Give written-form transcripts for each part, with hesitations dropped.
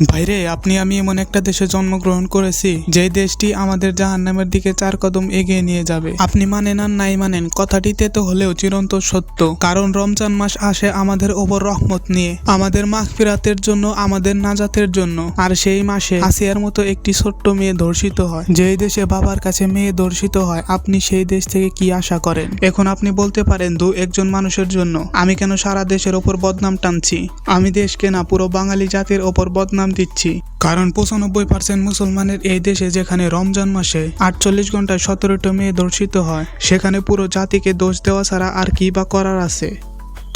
ভাইরে, আপনি আমি এমন একটা দেশে জন্মগ্রহণ করেছি যে দেশটি আমাদের জাহান্নামের দিকে 4 কদম এগিয়ে নিয়ে যাবে। আপনি মানেন আর নাই মানেন, কথাটিতে তো হলেও চিরন্তন সত্য। কারণ রমজান মাস আসে আমাদের ওপর রহমত নিয়ে, আমাদের মাগফিরাতের জন্য, আমাদের নাজাতের জন্য। আর সেই মাসে আসিয়ার মতো একটি ছোট্ট মেয়ে ধর্ষিত হয়। যেই দেশে বাবার কাছে মেয়ে ধর্ষিত হয়, আপনি সেই দেশ থেকে কি আশা করেন? এখন আপনি বলতে পারেন একজন মানুষের জন্য আমি কেন সারা দেশের ওপর বদনাম টানছি? আমি দেশকে না, পুরো বাঙালি জাতির ওপর বদনাম দিচ্ছি। কারণ 95% মুসলমানের এই দেশে, যেখানে রমজান মাসে 48 ঘন্টায় 17টা মেয়ে ধর্ষিত হয়, সেখানে পুরো জাতিকে দোষ দেওয়া ছাড়া আর কি বা করার আছে?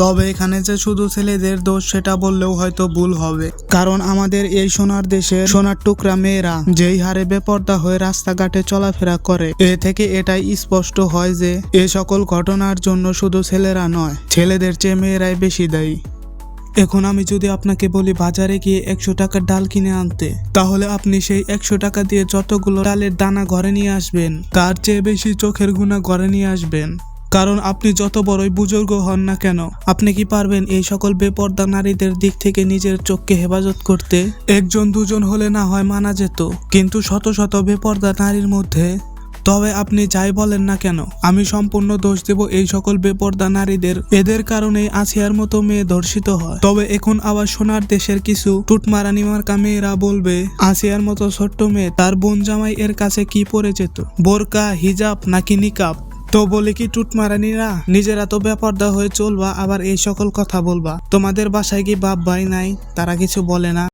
তবে এখানে যে শুধু ছেলেদের দোষ, সেটা বললেও হয়তো ভুল হবে। কারণ আমাদের এই সোনার দেশের সোনার টুকরা মেয়েরা যেই হারে বেপর্দা হয়ে রাস্তাঘাটে চলাফেরা করে, এ থেকে এটাই স্পষ্ট হয় যে এ সকল ঘটনার জন্য শুধু ছেলেরা নয়, ছেলেদের চেয়ে মেয়েরাই বেশি দায়ী। এখন আমি যদি আপনাকে বলি বাজারে গিয়ে 100 টাকার ডাল কিনে আনতে, তাহলে আপনি সেই 100 টাকা দিয়ে যতগুলো ডালের দানা ঘরে নিয়ে আসবেন, তার চেয়ে বেশি চোখের গুণা ঘরে নিয়ে আসবেন। কারণ আপনি যত বড়ই বুজুর্গ হন না কেন, আপনি কি পারবেন এই সকল বেপর্দা নারীদের দিক থেকে নিজের চোখকে হেফাজত করতে? একজন দুজন হলে না হয় মানা যেত, কিন্তু শত শত বেপর্দা নারীর মধ্যে? তবে আপনি যাই বলেন না কেন, আমি সম্পূর্ণ দোষ দেব এই সকল বেপর্দা নারীদের। এদের কারণেই আসিয়ার মতো মেয়ে ধর্ষিত হয়। তবে এখন আবার সোনার দেশের কিছু টুটমারানি মার্কা মেয়েরা বলবে, আসিয়ার মতো ছোট্ট মেয়ে তার বোন জামাই এর কাছে কি পরে যেত, বোরকা, হিজাব নাকি নিকাব? তো বলে কি টুটমারানিরা নিজেরা তো বেপর্দা হয়ে চলবা, আবার এই সকল কথা বলবা? তোমাদের বাসায় কি বাপ ভাই নাই, তারা কিছু বলে না?